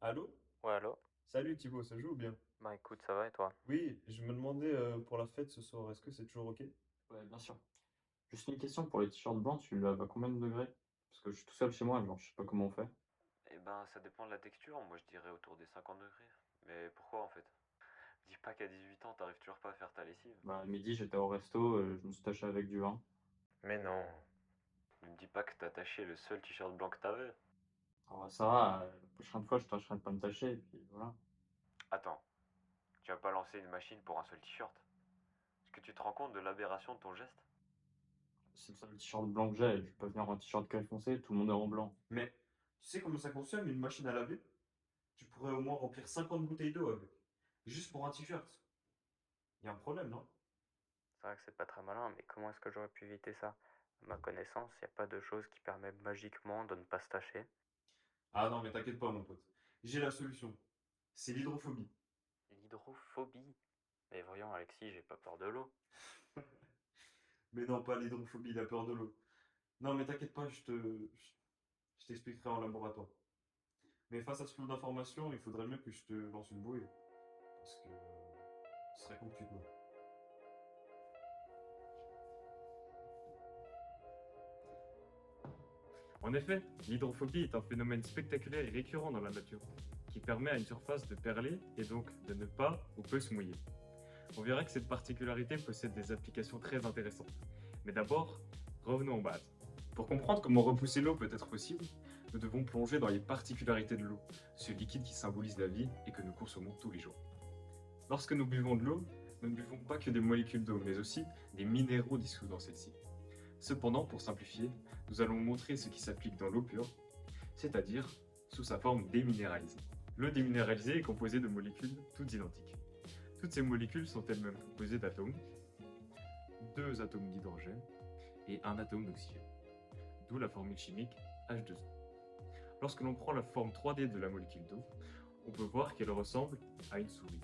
Allô? Ouais, allô? Salut Thibaut, ça joue ou bien? Bah écoute, ça va et toi? Oui, je me demandais pour la fête ce soir, est-ce que c'est toujours ok? Ouais, bien sûr. Juste une question pour les t-shirts blancs, tu laves à combien de degrés? Parce que je suis tout seul chez moi, genre je sais pas comment on fait. Eh ben, ça dépend de la texture. Moi, je dirais autour des 50 degrés. Mais pourquoi en fait? Dis pas qu'à 18 ans, t'arrives toujours pas à faire ta lessive. Bah, à midi, j'étais au resto, je me suis taché avec du vin. Mais non. Ne me dis pas que t'as taché le seul t-shirt blanc que t'avais. Alors ça va, la prochaine fois, je tâcherai de pas me tacher, et puis voilà. Attends, tu vas pas lancer une machine pour un seul t-shirt? Est-ce que tu te rends compte de l'aberration de ton geste? C'est le seul t-shirt blanc que j'ai, je vais pas venir en t-shirt gris foncé, tout le monde est en blanc. Mais tu sais comment ça consomme une machine à laver? Tu pourrais au moins remplir 50 bouteilles d'eau avec. Juste pour un t-shirt. Il y a un problème, non? C'est vrai que c'est pas très malin, mais comment est-ce que j'aurais pu éviter ça? À ma connaissance, y a pas de chose qui permet magiquement de ne pas se tacher. Ah non, mais t'inquiète pas, mon pote. J'ai la solution. C'est l'hydrophobie. L'hydrophobie. Mais voyons, Alexis, j'ai pas peur de l'eau. Mais non, pas l'hydrophobie, la peur de l'eau. Non, mais t'inquiète pas, je t'expliquerai en laboratoire. Mais face à ce flot d'informations, il faudrait mieux que je te lance une bouée. Parce que ce serait con que tu te noies. En effet, l'hydrophobie est un phénomène spectaculaire et récurrent dans la nature, qui permet à une surface de perler et donc de ne pas ou peu se mouiller. On verra que cette particularité possède des applications très intéressantes. Mais d'abord, revenons aux bases. Pour comprendre comment repousser l'eau peut être possible, nous devons plonger dans les particularités de l'eau, ce liquide qui symbolise la vie et que nous consommons tous les jours. Lorsque nous buvons de l'eau, nous ne buvons pas que des molécules d'eau, mais aussi des minéraux dissous dans celle-ci. Cependant, pour simplifier, nous allons montrer ce qui s'applique dans l'eau pure, c'est-à-dire sous sa forme déminéralisée. L'eau déminéralisée est composée de molécules toutes identiques. Toutes ces molécules sont elles-mêmes composées d'atomes, deux atomes d'hydrogène et un atome d'oxygène, d'où la formule chimique H2O. Lorsque l'on prend la forme 3D de la molécule d'eau, on peut voir qu'elle ressemble à une souris.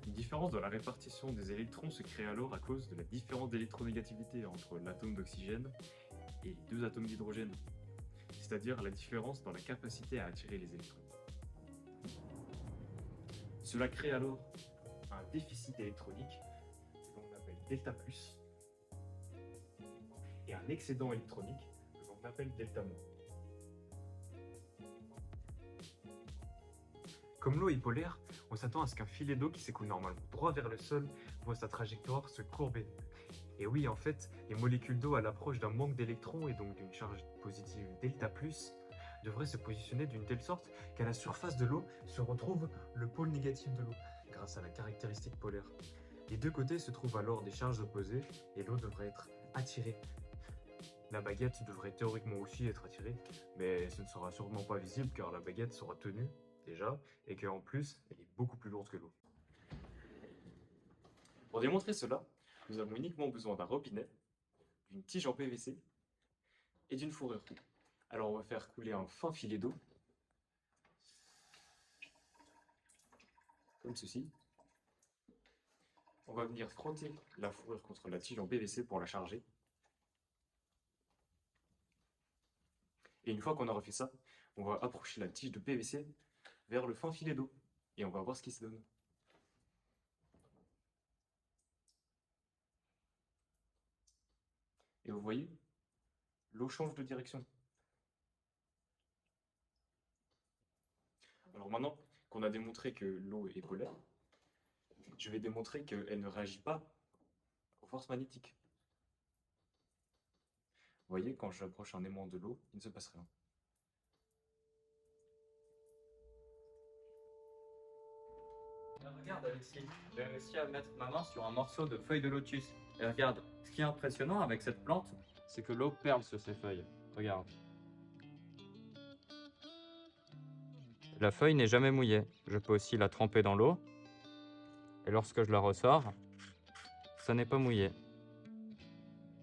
Une différence dans la répartition des électrons se crée alors à cause de la différence d'électronégativité entre l'atome d'oxygène et les deux atomes d'hydrogène, c'est-à-dire la différence dans la capacité à attirer les électrons. Cela crée alors un déficit électronique que l'on appelle delta plus et un excédent électronique que l'on appelle delta moins. Comme l'eau est polaire, on s'attend à ce qu'un filet d'eau qui s'écoule normalement droit vers le sol voit sa trajectoire se courber. Et oui, en fait, les molécules d'eau à l'approche d'un manque d'électrons et donc d'une charge positive delta+, devraient se positionner d'une telle sorte qu'à la surface de l'eau se retrouve le pôle négatif de l'eau, grâce à la caractéristique polaire. Les deux côtés se trouvent alors des charges opposées et l'eau devrait être attirée. La baguette devrait théoriquement aussi être attirée, mais ce ne sera sûrement pas visible car la baguette sera tenue déjà, et qu'en plus, elle est beaucoup plus lourde que l'eau. Pour démontrer cela, nous avons uniquement besoin d'un robinet, d'une tige en PVC et d'une fourrure. Alors on va faire couler un fin filet d'eau, comme ceci. On va venir frotter la fourrure contre la tige en PVC pour la charger. Et une fois qu'on aura fait ça, on va approcher la tige de PVC vers le fin filet d'eau. Et on va voir ce qui se donne. Et vous voyez, l'eau change de direction. Alors maintenant qu'on a démontré que l'eau est polaire, je vais démontrer qu'elle ne réagit pas aux forces magnétiques. Vous voyez, quand j'approche un aimant de l'eau, il ne se passe rien. Regarde Alexis, j'ai réussi à mettre ma main sur un morceau de feuille de lotus. Et regarde, ce qui est impressionnant avec cette plante, c'est que l'eau perle sur ses feuilles. Regarde. La feuille n'est jamais mouillée. Je peux aussi la tremper dans l'eau. Et lorsque je la ressors, ça n'est pas mouillé.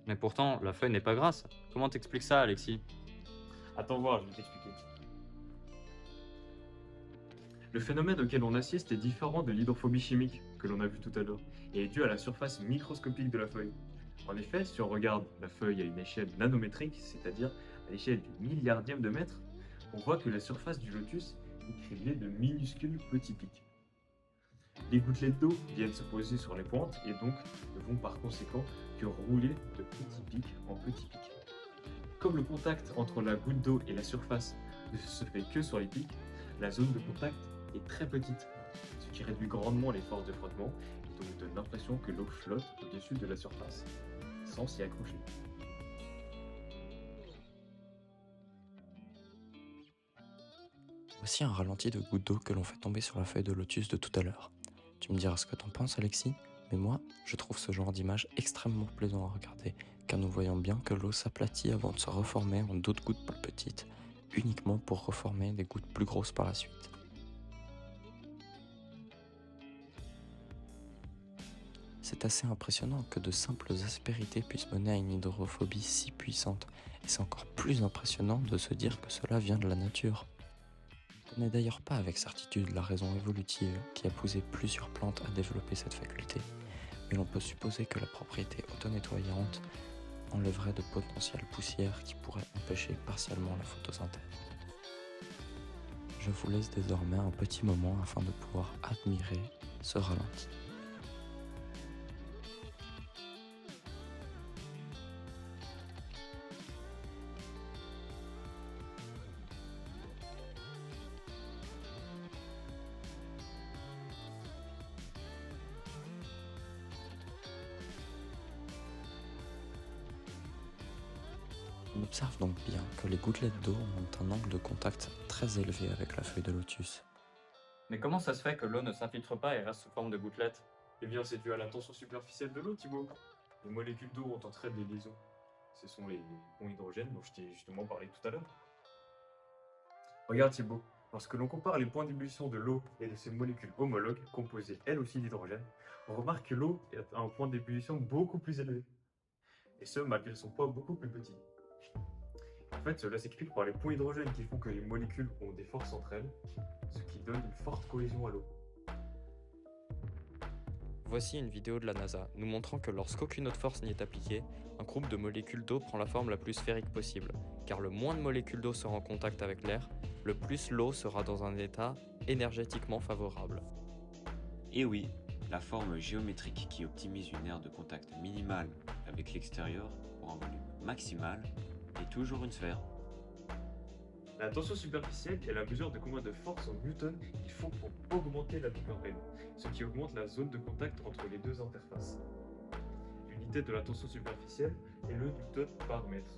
Mais pourtant, la feuille n'est pas grasse. Comment t'expliques ça, Alexis? Attends voir, je vais t'expliquer. Le phénomène auquel on assiste est différent de l'hydrophobie chimique que l'on a vu tout à l'heure et est dû à la surface microscopique de la feuille. En effet, si on regarde la feuille à une échelle nanométrique, c'est-à-dire à l'échelle du milliardième de mètre, on voit que la surface du lotus est criblée de minuscules petits pics. Les gouttelettes d'eau viennent se poser sur les pointes et donc ne vont par conséquent que rouler de petits pics en petits pics. Comme le contact entre la goutte d'eau et la surface ne se fait que sur les pics, la zone de contact est très petite, ce qui réduit grandement les forces de frottement et donc donne l'impression que l'eau flotte au-dessus de la surface, sans s'y accrocher. Voici un ralenti de gouttes d'eau que l'on fait tomber sur la feuille de lotus de tout à l'heure. Tu me diras ce que t'en penses, Alexis, mais moi, je trouve ce genre d'image extrêmement plaisant à regarder, car nous voyons bien que l'eau s'aplatit avant de se reformer en d'autres gouttes plus petites, uniquement pour reformer des gouttes plus grosses par la suite. C'est assez impressionnant que de simples aspérités puissent mener à une hydrophobie si puissante, et c'est encore plus impressionnant de se dire que cela vient de la nature. On ne connaît d'ailleurs pas avec certitude la raison évolutive qui a poussé plusieurs plantes à développer cette faculté, mais l'on peut supposer que la propriété auto-nettoyante enlèverait de potentielles poussières qui pourraient empêcher partiellement la photosynthèse. Je vous laisse désormais un petit moment afin de pouvoir admirer ce ralenti. On observe donc bien que les gouttelettes d'eau ont un angle de contact très élevé avec la feuille de lotus. Mais comment ça se fait que l'eau ne s'infiltre pas et reste sous forme de gouttelettes? Eh bien, c'est dû à la tension superficielle de l'eau, Thibaut. Les molécules d'eau ont entre elles des liaisons. Ce sont les ponts hydrogènes dont je t'ai justement parlé tout à l'heure. Regarde, Thibaut, lorsque l'on compare les points d'ébullition de l'eau et de ses molécules homologues, composées elles aussi d'hydrogène, on remarque que l'eau a un point d'ébullition beaucoup plus élevé. Et ce, malgré son poids beaucoup plus petit. En fait, cela s'explique par les ponts hydrogènes qui font que les molécules ont des forces entre elles, ce qui donne une forte cohésion à l'eau. Voici une vidéo de la NASA nous montrant que lorsqu'aucune autre force n'y est appliquée, un groupe de molécules d'eau prend la forme la plus sphérique possible, car le moins de molécules d'eau sera en contact avec l'air, le plus l'eau sera dans un état énergétiquement favorable. Et oui, la forme géométrique qui optimise une aire de contact minimale avec l'extérieur pour un volume maximal est toujours une sphère. La tension superficielle est la mesure de combien de force en newton il faut pour augmenter la longueur N, ce qui augmente la zone de contact entre les deux interfaces. L'unité de la tension superficielle est le newton par mètre.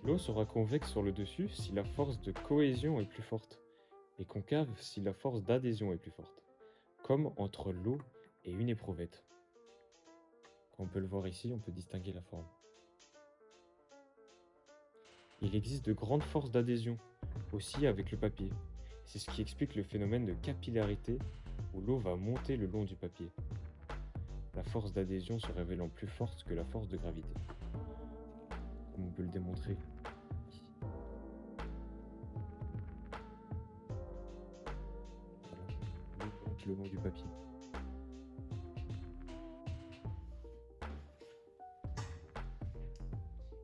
L'eau sera convexe sur le dessus si la force de cohésion est plus forte, et concave si la force d'adhésion est plus forte, comme entre l'eau et une éprouvette. Comme on peut le voir ici, on peut distinguer la forme. Il existe de grandes forces d'adhésion, aussi avec le papier. C'est ce qui explique le phénomène de capillarité où l'eau va monter le long du papier. La force d'adhésion se révélant plus forte que la force de gravité. Comme on peut le démontrer ici. Voilà, l'eau monte le long du papier.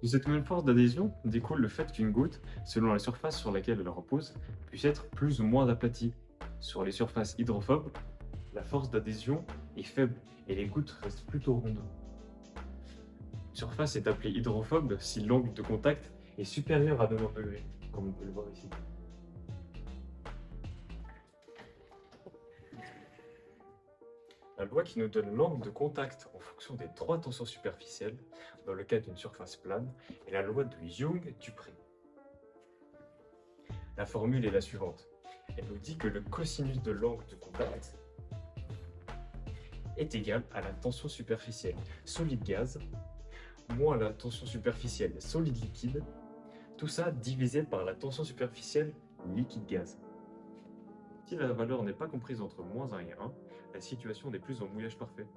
De cette même force d'adhésion découle le fait qu'une goutte, selon la surface sur laquelle elle repose, puisse être plus ou moins aplatie. Sur les surfaces hydrophobes, la force d'adhésion est faible et les gouttes restent plutôt rondes. Une surface est appelée hydrophobe si l'angle de contact est supérieur à 90 degrés, comme on peut le voir ici. La loi qui nous donne l'angle de contact en fonction des trois tensions superficielles, dans le cas d'une surface plane, est la loi de Young-Dupré. La formule est la suivante. Elle nous dit que le cosinus de l'angle de contact est égal à la tension superficielle solide-gaz moins la tension superficielle solide-liquide, tout ça divisé par la tension superficielle liquide-gaz. Si la valeur n'est pas comprise entre -1 et 1, la situation n'est plus en mouillage parfait,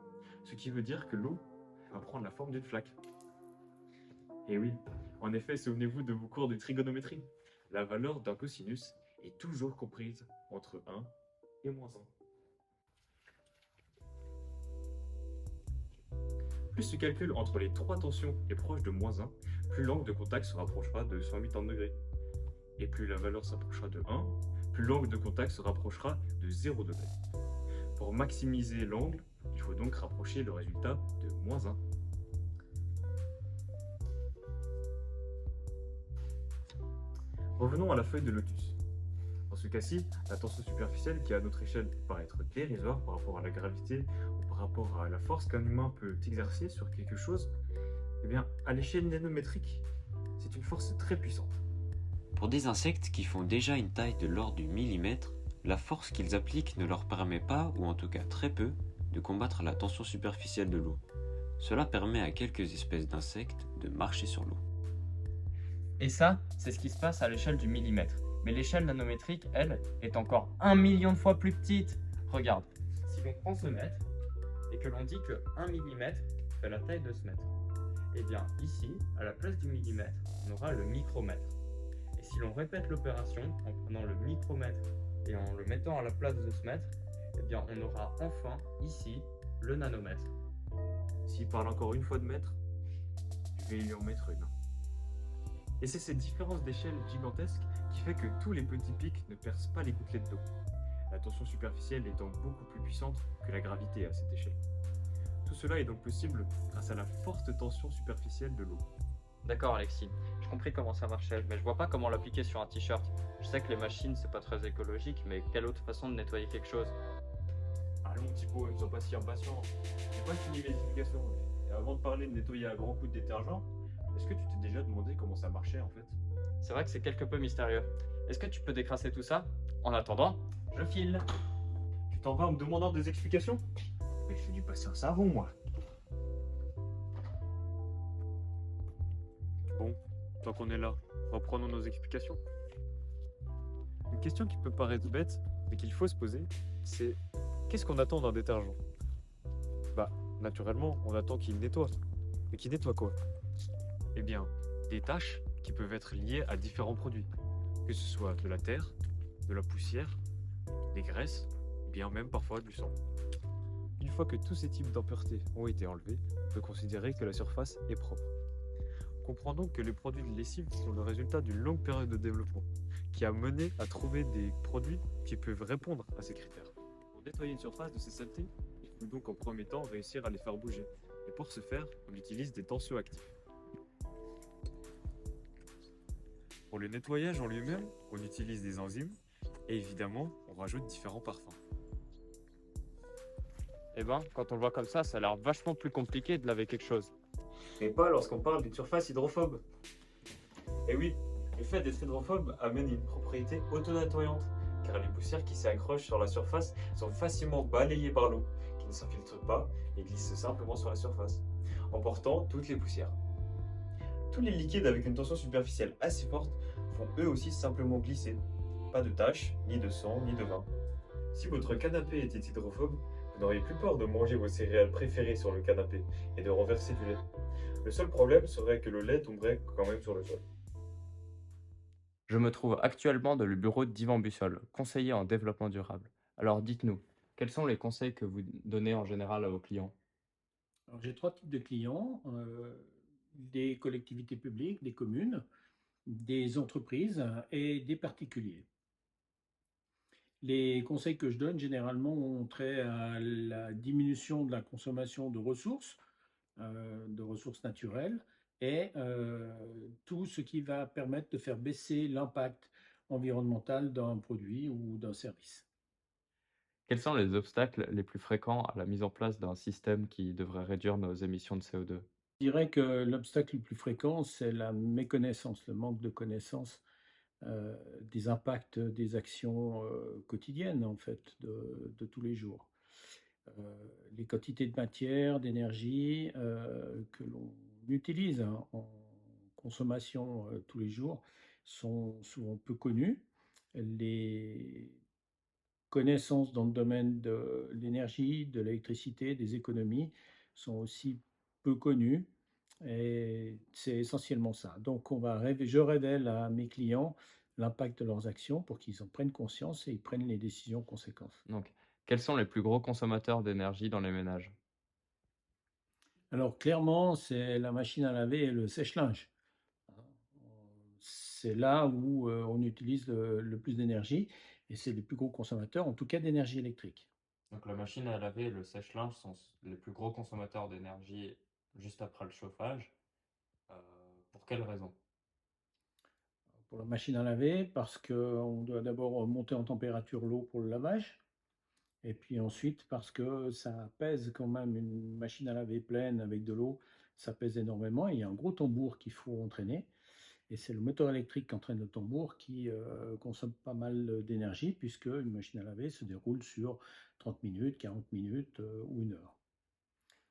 ce qui veut dire que l'eau va prendre la forme d'une flaque. Et oui, en effet, souvenez-vous de vos cours de trigonométrie. La valeur d'un cosinus est toujours comprise entre 1 et -1. Plus le calcul entre les trois tensions est proche de -1, plus l'angle de contact se rapprochera de 180 degrés. Et plus la valeur s'approchera de 1, plus l'angle de contact se rapprochera de 0 degré. Pour maximiser l'angle, il faut donc rapprocher le résultat de -1. Revenons à la feuille de lotus. Dans ce cas-ci, la tension superficielle, qui à notre échelle peut paraître dérisoire par rapport à la gravité ou par rapport à la force qu'un humain peut exercer sur quelque chose, eh bien, à l'échelle nanométrique, c'est une force très puissante. Pour des insectes qui font déjà une taille de l'ordre du millimètre, la force qu'ils appliquent ne leur permet pas, ou en tout cas très peu, de combattre la tension superficielle de l'eau. Cela permet à quelques espèces d'insectes de marcher sur l'eau. Et ça, c'est ce qui se passe à l'échelle du millimètre. Mais l'échelle nanométrique, elle, est encore 1 million de fois plus petite. Regarde, si l'on prend ce mètre et que l'on dit que 1 millimètre fait la taille de ce mètre, eh bien ici, à la place du millimètre, on aura le micromètre. Et si l'on répète l'opération en prenant le micromètre et en le mettant à la place de ce mètre, eh bien on aura enfin ici le nanomètre. S'il parle encore une fois de mètre, je vais lui en mettre une. Et c'est cette différence d'échelle gigantesque qui fait que tous les petits pics ne percent pas les gouttelettes d'eau. La tension superficielle étant beaucoup plus puissante que la gravité à cette échelle. Tout cela est donc possible grâce à la forte tension superficielle de l'eau. D'accord Alexis, j'ai compris comment ça marchait, mais je vois pas comment l'appliquer sur un t-shirt. Je sais que les machines c'est pas très écologique, mais quelle autre façon de nettoyer quelque chose? Allons Thibaut, ne sois pas si impatient. J'ai pas fini mes explications. Et avant de parler de nettoyer à grands coups de détergent, est-ce que tu t'es déjà demandé comment ça marchait en fait? C'est vrai que c'est quelque peu mystérieux. Est-ce que tu peux décrasser tout ça? En attendant, je file. Tu t'en vas en me demandant des explications? Mais je fais du passer un savon moi. Bon, tant qu'on est là, reprenons nos explications. Une question qui peut paraître bête, mais qu'il faut se poser, c'est qu'est-ce qu'on attend d'un détergent? Bah, naturellement, on attend qu'il nettoie. Mais qu'il nettoie quoi? Eh bien, des tâches qui peuvent être liées à différents produits, que ce soit de la terre, de la poussière, des graisses, ou bien même parfois du sang. Une fois que tous ces types d'impuretés ont été enlevés, on peut considérer que la surface est propre. On comprend donc que les produits de lessive sont le résultat d'une longue période de développement, qui a mené à trouver des produits qui peuvent répondre à ces critères. Pour nettoyer une surface de ces saletés, il faut donc en premier temps réussir à les faire bouger. Et pour ce faire, on utilise des tensioactifs. Pour le nettoyage en lui-même, on utilise des enzymes et évidemment, on rajoute différents parfums. Eh ben, quand on le voit comme ça a l'air vachement plus compliqué de laver quelque chose. Mais pas lorsqu'on parle d'une surface hydrophobe. Et oui, le fait d'être hydrophobe amène une propriété auto-nettoyante, car les poussières qui s'y accrochent sur la surface sont facilement balayées par l'eau, qui ne s'infiltre pas et glisse simplement sur la surface, emportant toutes les poussières. Tous les liquides avec une tension superficielle assez forte vont eux aussi simplement glisser. Pas de taches, ni de sang, ni de vin. Si votre canapé était hydrophobe, vous n'auriez plus peur de manger vos céréales préférées sur le canapé et de renverser du lait. Le seul problème serait que le lait tomberait quand même sur le sol. Je me trouve actuellement dans le bureau d'Yvan Bussol, conseiller en développement durable. Alors dites-nous, quels sont les conseils que vous donnez en général à vos clients? Alors, j'ai trois types de clients, des collectivités publiques, des communes, des entreprises et des particuliers. Les conseils que je donne généralement ont trait à la diminution de la consommation de ressources naturelles et tout ce qui va permettre de faire baisser l'impact environnemental d'un produit ou d'un service. Quels sont les obstacles les plus fréquents à la mise en place d'un système qui devrait réduire nos émissions de CO2? Je dirais que l'obstacle le plus fréquent, c'est la méconnaissance, le manque de connaissance des impacts des actions quotidiennes, en fait, de tous les jours. Les quantités de matière, d'énergie que l'on utilise en consommation tous les jours sont souvent peu connues. Les connaissances dans le domaine de l'énergie, de l'électricité, des économies sont aussi peu connues. Et c'est essentiellement ça. Donc, je révèle à mes clients l'impact de leurs actions pour qu'ils en prennent conscience et ils prennent les décisions conséquentes. Donc, quels sont les plus gros consommateurs d'énergie dans les ménages? Alors, clairement, c'est la machine à laver et le sèche-linge. c'est là où on utilise le plus d'énergie et c'est les plus gros consommateurs, en tout cas d'énergie électrique. Donc la machine à laver et le sèche-linge sont les plus gros consommateurs d'énergie juste après le chauffage. Euh, pour quelle raison? Pour la machine à laver, parce qu'on doit d'abord monter en température l'eau pour le lavage, et puis ensuite parce que ça pèse quand même une machine à laver pleine avec de l'eau, ça pèse énormément, et il y a un gros tambour qu'il faut entraîner. Et c'est le moteur électrique qui entraîne le tambour qui consomme pas mal d'énergie, puisque une machine à laver se déroule sur 30 minutes, 40 minutes ou 1 heure.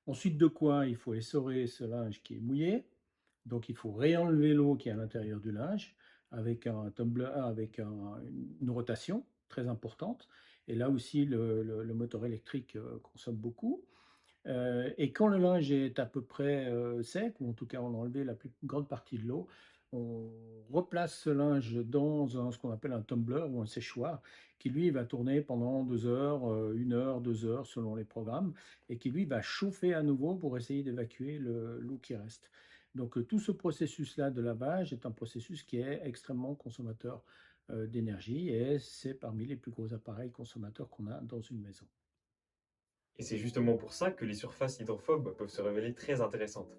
Ensuite de quoi, il faut essorer ce linge qui est mouillé. Donc il faut réenlever l'eau qui est à l'intérieur du linge avec un tumbler, avec une rotation très importante. Et là aussi, le moteur électrique consomme beaucoup. Et quand le linge est à peu près sec, ou en tout cas on a enlevé la plus grande partie de l'eau, on replace ce linge dans ce qu'on appelle un tumbler ou un séchoir, qui lui va tourner pendant 2 heures, 1 heure, 2 heures selon les programmes, et qui lui va chauffer à nouveau pour essayer d'évacuer l'eau qui reste. Donc tout ce processus-là de lavage est un processus qui est extrêmement consommateur d'énergie, et c'est parmi les plus gros appareils consommateurs qu'on a dans une maison. Et c'est justement pour ça que les surfaces hydrophobes peuvent se révéler très intéressantes.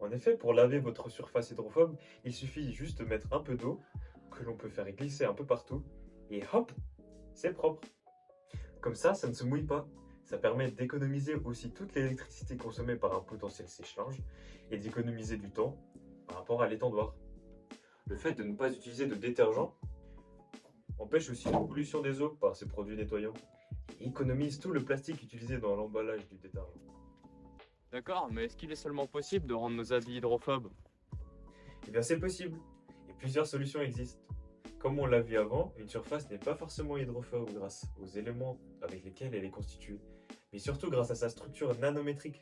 En effet, pour laver votre surface hydrophobe, il suffit juste de mettre un peu d'eau, que l'on peut faire glisser un peu partout, et hop, c'est propre. Comme ça ne se mouille pas. Ça permet d'économiser aussi toute l'électricité consommée par un potentiel sèche-linge et d'économiser du temps par rapport à l'étendoir. Le fait de ne pas utiliser de détergent empêche aussi la pollution des eaux par ces produits nettoyants et économise tout le plastique utilisé dans l'emballage du détergent. D'accord, mais est-ce qu'il est seulement possible de rendre nos habits hydrophobes? Eh bien c'est possible, et plusieurs solutions existent. Comme on l'a vu avant, une surface n'est pas forcément hydrophobe grâce aux éléments avec lesquels elle est constituée, mais surtout grâce à sa structure nanométrique.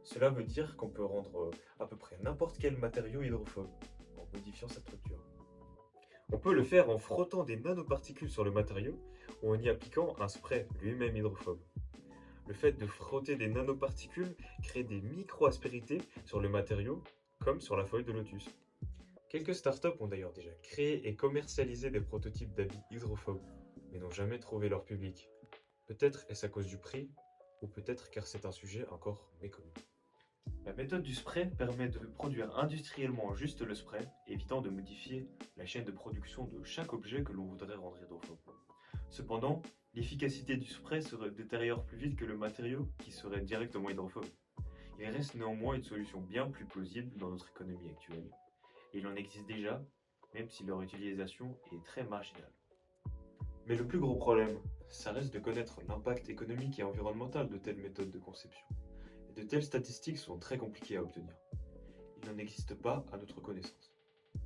Cela veut dire qu'on peut rendre à peu près n'importe quel matériau hydrophobe en modifiant sa structure. On peut le faire en frottant des nanoparticules sur le matériau ou en y appliquant un spray lui-même hydrophobe. Le fait de frotter des nanoparticules crée des micro-aspérités sur le matériau, comme sur la feuille de lotus. Quelques startups ont d'ailleurs déjà créé et commercialisé des prototypes d'habits hydrophobes, mais n'ont jamais trouvé leur public. Peut-être est-ce à cause du prix, ou peut-être car c'est un sujet encore méconnu. La méthode du spray permet de produire industriellement juste le spray, évitant de modifier la chaîne de production de chaque objet que l'on voudrait rendre hydrophobe. Cependant, l'efficacité du spray se détériore plus vite que le matériau qui serait directement hydrophobe. Il reste néanmoins une solution bien plus plausible dans notre économie actuelle. Et il en existe déjà, même si leur utilisation est très marginale. Mais le plus gros problème, ça reste de connaître l'impact économique et environnemental de telles méthodes de conception. Et de telles statistiques sont très compliquées à obtenir. Il n'en existe pas à notre connaissance.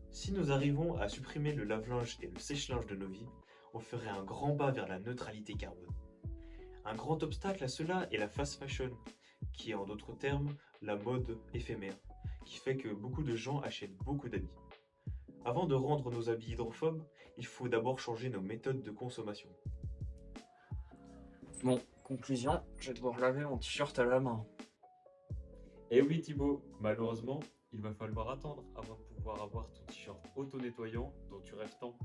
Si nous arrivons à supprimer le lave-linge et le sèche-linge de nos vies, on ferait un grand pas vers la neutralité carbone. Un grand obstacle à cela est la fast fashion, qui est en d'autres termes la mode éphémère, qui fait que beaucoup de gens achètent beaucoup d'habits. Avant de rendre nos habits hydrophobes, il faut d'abord changer nos méthodes de consommation. Bon, conclusion, je vais devoir laver mon t-shirt à la main. Et oui Thibaut, malheureusement, il va falloir attendre avant de pouvoir avoir ton t-shirt auto-nettoyant dont tu rêves tant.